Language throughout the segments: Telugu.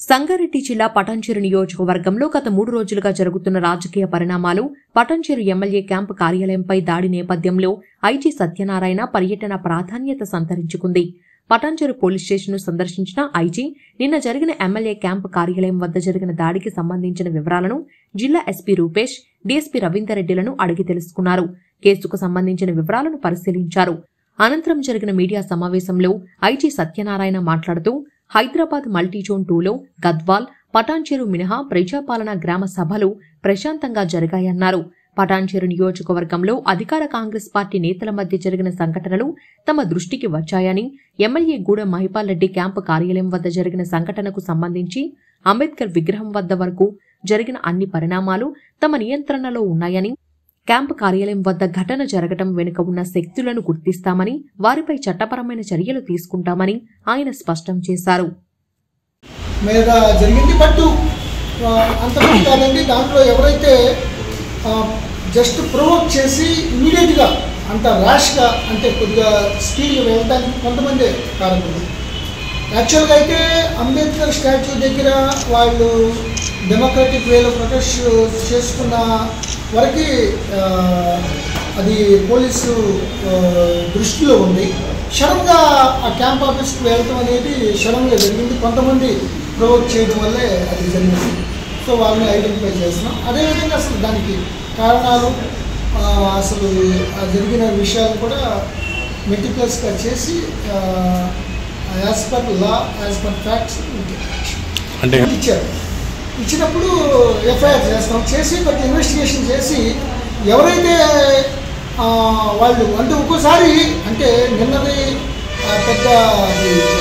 సంగారెడ్డి జిల్లా పటాన్చెరు నియోజకవర్గంలో గత 3 రోజులుగా జరుగుతున్న రాజకీయ పరిణామాలు, పటాన్చెరు ఎమ్మెల్యే క్యాంపు కార్యాలయంపై దాడి నేపథ్యంలో ఐజీ సత్యనారాయణ పర్యటన ప్రాధాన్యత సంతరించుకుంది. పటాన్చెరు పోలీస్ స్టేషన్ను సందర్శించిన ఐజీ నిన్న జరిగిన ఎమ్మెల్యే క్యాంపు కార్యాలయం వద్ద జరిగిన దాడికి సంబంధించిన వివరాలను జిల్లా ఎస్పీ రూపేష్, డీఎస్పీ రవీందర్ రెడ్డిలను అడిగి తెలుసుకున్నారు. కేసుకు సంబంధించిన వివరాలను పరిశీలించారు. అనంతరం జరిగిన మీడియా సమావేశంలో ఐజీ సత్యనారాయణ మాట్లాడుతూ హైదరాబాద్ మల్టీజోన్ 2లో గద్వాల్, పటాన్చెరు మినహా ప్రజాపాలన గ్రామ సభలు ప్రశాంతంగా జరిగాయన్నారు. పటాన్చెరు నియోజకవర్గంలో అధికార కాంగ్రెస్ పార్టీ నేతల మధ్య జరిగిన సంఘటనలు తమ దృష్టికి వచ్చాయని, ఎమ్మెల్యే గూడెం మహిపాల్ రెడ్డి క్యాంపు కార్యాలయం వద్ద జరిగిన సంఘటనకు సంబంధించి అంబేద్కర్ విగ్రహం వద్ద వరకు జరిగిన అన్ని పరిణామాలు తమ నియంత్రణలో ఉన్నాయని, క్యాంపు కార్యాలయం వద్ద ఘటన జరగటం వెనుక ఉన్న శక్తులను గుర్తిస్తామని, వారిపై చట్టపరమైన చర్యలు తీసుకుంటామని ఆయన స్పష్టం చేశారు. దాంట్లో ఎవరైతే జస్ట్ ప్రొవోక్ చేసి ఇమీడియట్గా అంత ర్యాష్గా అంటే కొద్దిగా స్పీడ్ వెళ్ళడానికి కొంతమంది కారణం. యాక్చువల్గా అయితే అంబేద్కర్ స్టాచ్యూ దగ్గర వాళ్ళు డెమోక్రటిక్ వేలో ప్రొటెస్ట్ చేసుకున్న వరకు అది పోలీసు దృష్టిలో ఉంది. సడన్గా ఆ క్యాంప్ ఆఫీస్కి వెళ్ళటం అనేది సడన్గా జరిగింది. కొంతమంది ప్రొవోక్ చేయడం వల్లే అది జరిగింది. సో వాళ్ళని ఐడెంటిఫై చేస్తున్నాం. అదేవిధంగా అసలు దానికి కారణాలు, అసలు జరిగిన విషయాలు కూడా మెటిక్యులస్గా చేసి as per law, as per facts అంటే ఇచ్చినప్పుడు ఎఫ్ఐఆర్ చేస్తాం. చేసి కొంచెం ఇన్వెస్టిగేషన్ చేసి ఎవరైతే వాళ్ళు అంటే ఒక్కోసారి అంటే నిన్నది పెద్ద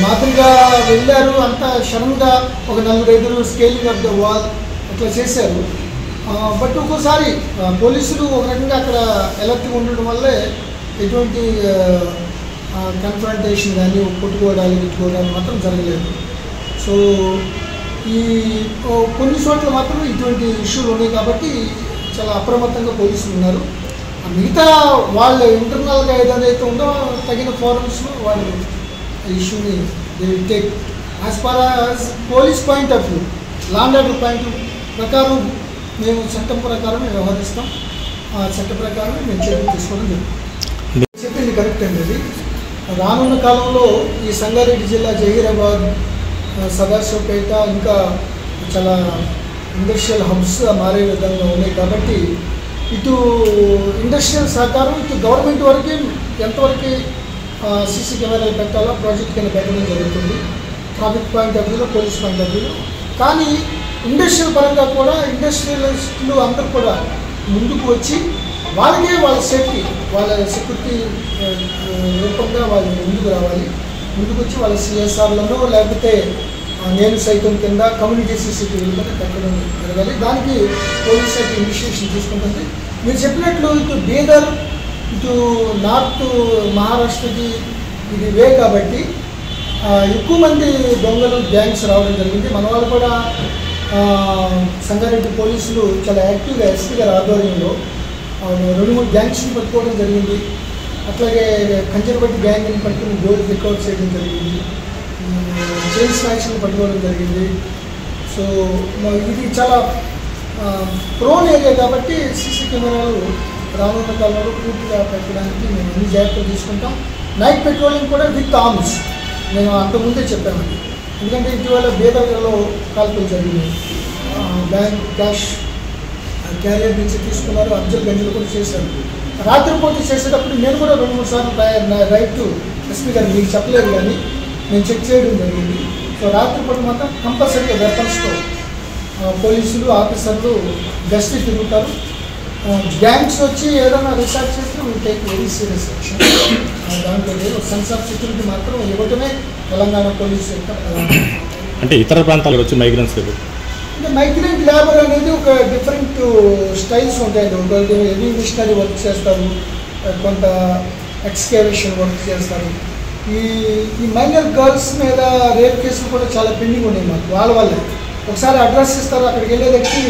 మాదిరిగా వెళ్ళారు, అంతా సడన్గా ఒక 4-5 స్కేలింగ్ ఆఫ్ ద వాల్ అట్లా చేశారు. బట్ ఒక్కోసారి పోలీసులు ఒక రకంగా అక్కడ ఎలర్ట్గా ఉండడం వల్లే ఎటువంటి కన్ఫ్రంటేషన్ కానీ కొట్టుకోవడాలు మాత్రం జరగలేదు. సో ఈ కొన్ని చోట్ల మాత్రం ఇటువంటి ఇష్యూలు ఉన్నాయి కాబట్టి చాలా అప్రమత్తంగా పోలీసులు ఉన్నారు. మిగతా వాళ్ళ ఇంటర్నల్గా ఏదైతే ఉందో తగిన ఫారమ్స్లో వాళ్ళు ఇష్యూని they will take as far as police point of view, law and order point ప్రకారం మేము చట్టం ప్రకారం వ్యవహరిస్తాం. ఆ చట్ట ప్రకారం మేము చర్యలు తీసుకోవడం జరుగుతుంది. చెప్పింది కరెక్ట్ అండి. రానున్న కాలంలో ఈ సంగారెడ్డి జిల్లా జహీరాబాద్, సదాశివపేట ఇంకా చాలా ఇండస్ట్రియల్ హబ్స్గా మారే విధంగా ఉన్నాయి. కాబట్టి ఇటు ఇండస్ట్రియల్ సహకారం, ఇటు గవర్నమెంట్ వరకు ఎంతవరకు సీసీ కెమెరాలు పెట్టాలో ప్రాజెక్ట్ కింద పెట్టడం జరుగుతుంది. ట్రాఫిక్ పాయింట్ ఆఫ్ వ్యూలో, పోలీస్ పాయింట్ ఆఫ్ వ్యూలో. కానీ ఇండస్ట్రియల్ పరంగా కూడా ఇండస్ట్రియలిస్టులు అందరూ కూడా ముందుకు వచ్చి వాళ్ళకే వాళ్ళ సేఫ్టీ, వాళ్ళ సెక్యూరిటీ రూపంగా వాళ్ళు ముందుకు రావాలి. ముందుకు వచ్చి వాళ్ళ సిఎస్ఆర్లను లేకపోతే నేను సైతం కింద కమ్యూనిటీ సీసీటీవీలు పెట్టడం జరగాలి. దానికి పోలీస్ శాఖ ఇనిషియేషన్ తీసుకుంటుంది. మీరు చెప్పినట్లు ఇటు బీదర్, ఇటు నార్త్ మహారాష్ట్రకి ఇది వే కాబట్టి ఎక్కువ మంది దొంగలు, గ్యాంగ్స్ రావడం జరిగింది. మన వాళ్ళు కూడా సంగారెడ్డి పోలీసులు చాలా యాక్టివ్గా ఎస్పీ గారి ఆధ్వర్యంలో 2-3 గ్యాంగ్స్ని పట్టుకోవడం జరిగింది. అట్లాగే కంజర్బట్టి గ్యాంగ్ని పట్టుకుని గోల్డ్ రికవర్ చేయడం జరిగింది. చైన్ స్నాక్స్ని పట్టుకోవడం జరిగింది. సో ఇది చాలా ప్రోన్ ఏరియా కాబట్టి సీసీ కెమెరాలు రానున్న కాలంలో పూర్తిగా పెట్టడానికి మేము అన్ని జాగ్రత్తలు తీసుకుంటాం. నైట్ పెట్రోలింగ్ కూడా విత్ ఆర్మ్స్ నేను అంతకుముందే చెప్పానండి. ఎందుకంటే ఇటీవల బేదర్లో కాల్పులు జరిగినాయి. బ్యాంక్ క్యాష్ క్యారియర్ నుంచి తీసుకున్నారు, అబ్జల్ గంజలు కూడా చేశారు. రాత్రిపూట చేసేటప్పుడు నేను కూడా 2-3 సార్లు రైట్ ఎస్పీ గారు మీకు చెప్పలేదు కానీ నేను చెక్ చేయడం జరిగింది. సో రాత్రిపూట మాత్రం కంపల్సరీగా వెపన్స్తో పోలీసులు, ఆఫీసర్లు గస్తీ తిరుగుతారు. గ్యాంగ్స్ వచ్చి ఏదైనా రిసార్ట్ చేస్తే we take very serious action. దాంట్లో లేదు. సెన్స్ ఆఫ్ సెక్యూరిటీ మాత్రం ఇవ్వటమే తెలంగాణ పోలీసు యొక్క అంటే ఇతర ప్రాంతాలకు వచ్చి మైగ్రెంట్స్ అంటే మైగ్రెంట్ లేబర్ అనేది ఒక డిఫరెంట్ స్టైల్స్ ఉంటాయండి. ఒకటి హెవీ మిషనరీ వర్క్ చేస్తారు, కొంత ఎక్స్కేవేషన్ వర్క్ చేస్తారు. ఈ మైనర్ గర్ల్స్ మీద రేప్ కేసులు కూడా చాలా పెండింగ్ ఉన్నాయి మాకు. వాళ్ళే ఒకసారి అడ్రస్ ఇస్తారు, అక్కడికి వెళ్ళేదకి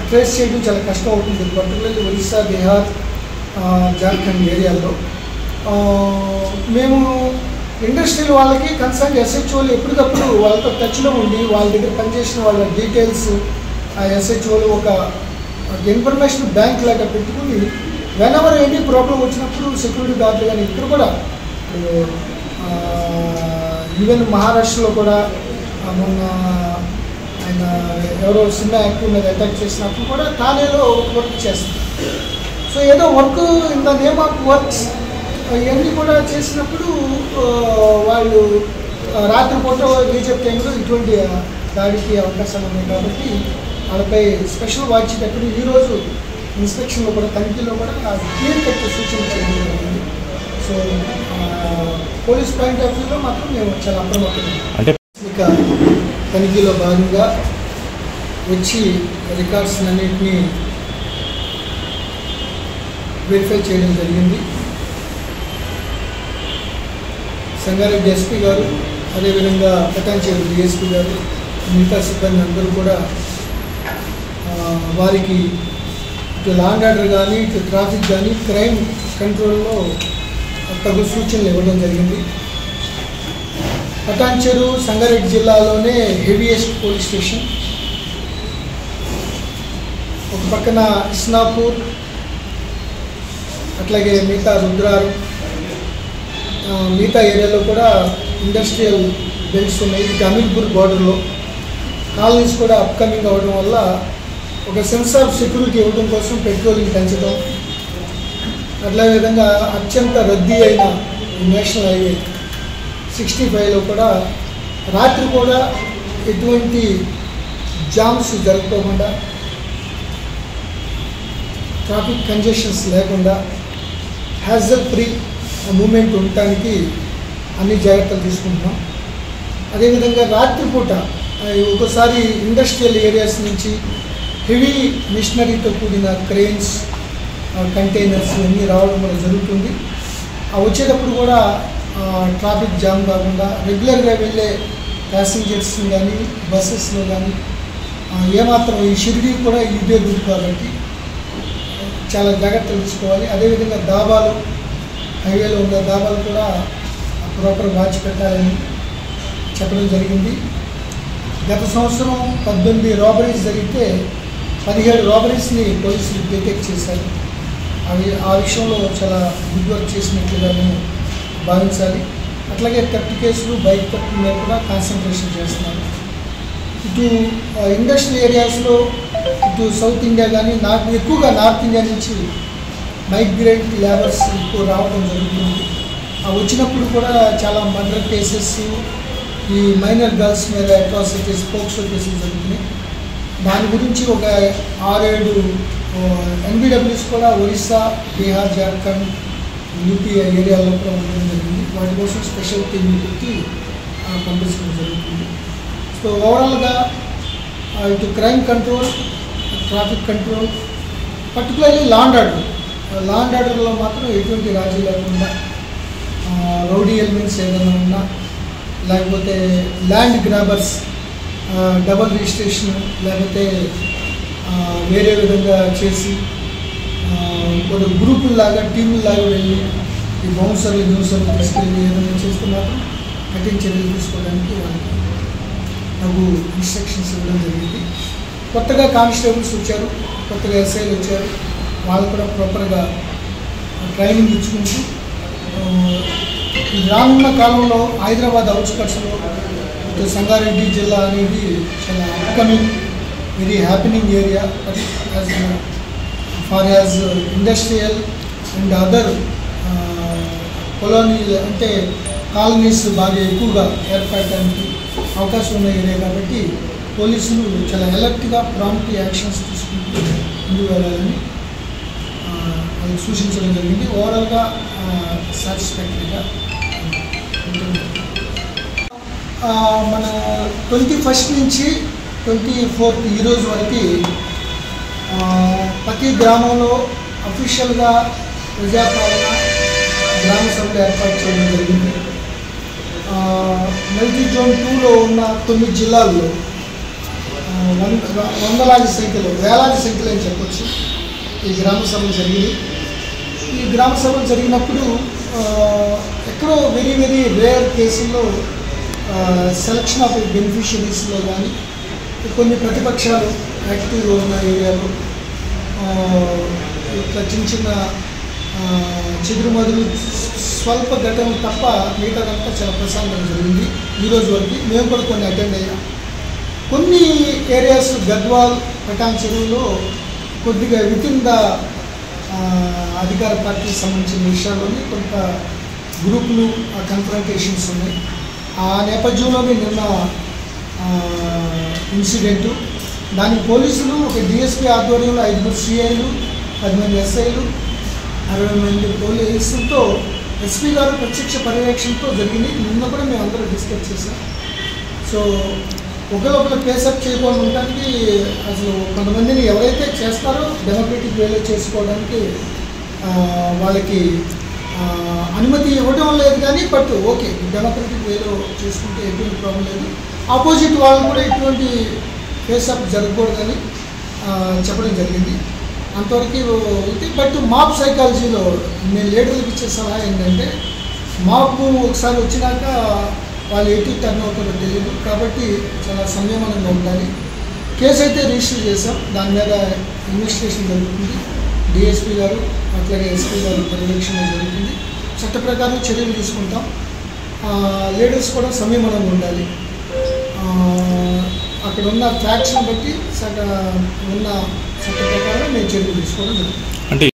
ట్రేస్ చేయడం చాలా కష్టం అవుతుంది. పర్టికులర్లీ ఒరిస్సా, బీహార్, జార్ఖండ్ ఏరియాలో మేము ఇండస్ట్రియల్ వాళ్ళకి కన్సర్న్ ఎస్హెచ్ఓలు ఎప్పటికప్పుడు వాళ్ళతో టచ్లో ఉండి వాళ్ళ దగ్గర పనిచేసిన వాళ్ళ డీటెయిల్స్ ఆ ఎస్హెచ్ఓలు ఒక ఇన్ఫర్మేషన్ బ్యాంక్ లాగా పెట్టుకుని వెనెవర్ ఎనీ ప్రాబ్లం వచ్చినప్పుడు సెక్యూరిటీ గార్డులు కానీ ఇక్కడ కూడా ఈవెన్ మహారాష్ట్రలో కూడా మొన్న ఆయన ఎవరో సినిమా యాక్టివ్ మీద అటాక్ చేసినప్పుడు కూడా థానేలో ఒక వర్క్ చేస్తారు. సో ఏదో work in the name of works ఇవన్నీ కూడా చేసినప్పుడు వాళ్ళు రాత్రిపూట బీజేపీ టైంలో ఇటువంటి దాడికి అవకాశాలు ఉన్నాయి కాబట్టి వాళ్ళపై స్పెషల్ వాచ్ పెట్టి ఈరోజు ఇన్స్పెక్షన్లో కూడా తనిఖీలో కూడా క్లియర్ కట్ సూచన చేయడం జరిగింది. సో పోలీస్ పాయింట్ ఆఫ్ వ్యూలో మాత్రం మేము చాలా అప్రమత్తంగా అంటే ఇక తనిఖీలో భాగంగా వచ్చి రికార్డ్స్ అన్నింటినీ వెరిఫై చేయడం జరిగింది. సంగారెడ్డి ఎస్పీ గారు, అదేవిధంగా పటాన్చేరు డిఎస్పీ గారు, మిగతా సిబ్బంది అందరూ కూడా వారికి ఇటు లా అండ్ ఆర్డర్ కానీ ఇటు ట్రాఫిక్ కానీ క్రైమ్ కంట్రోల్లో తగు సూచనలు ఇవ్వడం జరిగింది. పటాన్చేరు సంగారెడ్డి జిల్లాలోనే హెవీయెస్ట్ పోలీస్ స్టేషన్. ఒక పక్కన ఇస్నాపూర్, అట్లాగే మిగతా రుద్రారం, మిగతా ఏరియాలో కూడా ఇండస్ట్రియల్ బెల్ట్స్ ఉన్నాయి. ఇటు అమీర్పూర్ బార్డర్లో కాలనీస్ కూడా అప్కమింగ్ అవ్వడం వల్ల ఒక సెన్స్ ఆఫ్ సెక్యూరిటీ ఇవ్వడం కోసం పెట్రోలింగ్ పెంచడం, అట్లా విధంగా అత్యంత రద్దీ అయిన నేషనల్ హైవే 65లో కూడా రాత్రి కూడా ఎటువంటి జామ్స్ జరగకుండా, ట్రాఫిక్ కంజెషన్స్ లేకుండా హ్యాజల్ ఫ్రీ మూమెంట్ ఉండటానికి అన్ని జాగ్రత్తలు తీసుకుంటున్నాం. అదేవిధంగా రాత్రిపూట ఒకసారి ఇండస్ట్రియల్ ఏరియాస్ నుంచి హెవీ మిషనరీతో కూడిన క్రెయిన్స్, కంటైనర్స్ అన్నీ రావడం కూడా జరుగుతుంది. వచ్చేటప్పుడు కూడా ట్రాఫిక్ జామ్ కాకుండా రెగ్యులర్గా వెళ్ళే ప్యాసింజర్స్ కానీ బస్సెస్లో కానీ ఏమాత్రం ఈ షిరిడీ కూడా ఇదే రూట్ కాబట్టి చాలా జాగ్రత్తలు తీసుకోవాలి. అదేవిధంగా దాబాలు, హైవేలో ఉన్న దాబాలు కూడా ప్రాపర్ వాచ్ పెట్టాలని చెప్పడం జరిగింది. గత సంవత్సరం 18 రాబరీస్ జరిగితే 17 రాబరీస్ని పోలీసులు డిటెక్ట్ చేశారు. ఆ విషయంలో చాలా గుడ్ వర్క్ చేసినట్లుగా మేము భావించాలి. అట్లాగే థెఫ్ట్ కేసులు, బైక్ థెఫ్ట్ మీద కూడా కాన్సన్ట్రేషన్ చేస్తున్నారు. ఇటు ఇండస్ట్రియల్ ఏరియాస్లో ఇటు సౌత్ ఇండియా కానీ ఎక్కువగా నార్త్ ఇండియా నుంచి మైగ్రెంట్ లేబర్స్ ఎక్కువ రావడం జరుగుతుంది. వచ్చినప్పుడు కూడా చాలా మర్డర్ కేసెస్, ఈ మైనర్ గర్ల్స్ మీద అట్రాసిటీస్, పోక్సో కేసులు జరుగుతున్నాయి. దాని గురించి ఒక 6-7 ఎన్బిడబ్ల్యూస్ కూడా ఒరిస్సా, బీహార్, జార్ఖండ్, యూపీ ఏరియాలో కూడా ఉండడం జరిగింది. వాటి కోసం స్పెషల్ టీమ్ని పెట్టి పంపించడం జరుగుతుంది. సో ఓవరాల్గా ఇటు crime control, traffic control, particularly law and ఆర్డర్లో మాత్రం ఎటువంటి రాజీ లేకుండా రౌడీ ఎలిమెంట్స్ ఏదైనా ఉన్నా, లేకపోతే ల్యాండ్ గ్రాబర్స్ డబల్ రిజిస్ట్రేషన్ లేకపోతే వేరే విధంగా చేసి కొన్ని గ్రూపుల్లాగా టీముల్లాగా వెళ్ళి ఈ బౌన్సర్లు తీసుకెళ్ళి ఏదైనా చేస్తే మాత్రం కఠిన చర్యలు తీసుకోవడానికి వాళ్ళకి నాకు ఇన్స్ట్రక్షన్స్ ఇవ్వడం జరిగింది. కొత్తగా కానిస్టేబుల్స్ వచ్చారు, కొత్తగా ఎస్ఐలు వచ్చారు. వాళ్ళు కూడా ప్రాపర్గా ట్రైనింగ్ ఇచ్చుకుంటూ రానున్న కాలంలో హైదరాబాద్ అవుట్స్కట్స్లో ఇటు సంగారెడ్డి జిల్లా అనేది చాలా upcoming very happening area far as industrial and other colony అంటే కాలనీస్ బాగా ఎక్కువగా ఏర్పడటానికి అవకాశం ఉన్న ఏరియా కాబట్టి పోలీసులు చాలా అలర్ట్గా ప్రాంప్ట్ యాక్షన్స్ తీసుకుంటూ ముందుకు వెళ్ళాలని వాళ్ళకి సూచించడం జరిగింది. ఓవరాల్గా సాటిస్ఫాక్టరీగా ఉంటుంది. మన 21 నుంచి 24 ఈరోజు వరకు ప్రతి గ్రామంలో అఫీషియల్గా ప్రజాపాలన గ్రామ సభలు ఏర్పాటు చేయడం జరిగింది. మిలిటరీ జోన్ 2లో ఉన్న 9 జిల్లాల్లో వందలాది సంఖ్యలో, వేలాది సంఖ్యలో అని చెప్పొచ్చు ఈ గ్రామ సభలు జరిగింది. ఈ గ్రామ సభలు జరిగినప్పుడు ఎక్కడో వెరీ వెరీ రేర్ కేసుల్లో సెలక్షన్ ఆఫ్ బెనిఫిషరీస్లో కానీ కొన్ని ప్రతిపక్షాలు యాక్టివ్గా ఉన్న ఏరియాలో ఇట్లా చిన్న చిన్న చెదురుమదులు స్వల్ప ఘటనలు తప్ప మిగతాదంతా చాలా ప్రశాంతంగా జరిగింది ఈరోజు వరకు. మేము కూడా కొన్ని అటెండ్ అయ్యాం. కొన్ని ఏరియాస్ గద్వాల్ పటాన్ చెరువులో కొద్దిగా వితిన్ ద అధికార పార్టీకి సంబంధించిన విషయాల్లోని కొంత గ్రూపులు కన్ఫ్రంటేషన్స్ ఉన్నాయి. ఆ నేపథ్యంలోనే నిన్న ఇన్సిడెంటు. దానికి పోలీసులు ఒక డిఎస్పీ ఆధ్వర్యంలో 5 సిఐలు 10 మంది ఎస్ఐలు 60 మంది పోలీసులతో ఎస్పీ గారు ప్రత్యక్ష పర్యవేక్షణతో జరిగింది. నిన్న కూడా మేము అందరూ డిస్కస్ చేసాం. సో ఒకరొకరు పేసప్ చేయకుండా ఉండడానికి అసలు కొంతమందిని ఎవరైతే చేస్తారో డెమోక్రటిక్ వేలో చేసుకోవడానికి వాళ్ళకి అనుమతి ఇవ్వడం లేదు కానీ బట్ ఓకే డెమోక్రటిక్ వేలో చేసుకుంటే ఎటువంటి ప్రాబ్లం లేదు. ఆపోజిట్ వాళ్ళు కూడా ఎటువంటి ఫేసప్ జరగకూడదని చెప్పడం జరిగింది. అంతవరకు ఉంది. బట్ మాప్ సైకాలజీలో నేను లీడర్లకు ఇచ్చే సలహా ఏంటంటే మాప్ ఒకసారి వచ్చినాక వాళ్ళు ఎటు టర్న్ అవుతారో తెలియదు కాబట్టి చాలా సంయమనంగా ఉండాలి. కేసు అయితే రిజిస్టర్ చేసాం. దాని మీద ఇన్వెస్టిగేషన్ జరుగుతుంది. డిఎస్పీ గారు అట్లాగే ఎస్పీ గారు పర్యవేక్షణ జరుగుతుంది. చట్ట ప్రకారం చర్యలు తీసుకుంటాం. లీడర్స్ కూడా సంయమనంగా ఉండాలి. అక్కడ ఉన్న ఫ్యాక్ట్స్ని బట్టి ఉన్న చట్ట ప్రకారం మేము చర్యలు తీసుకోవడం జరుగుతుంది.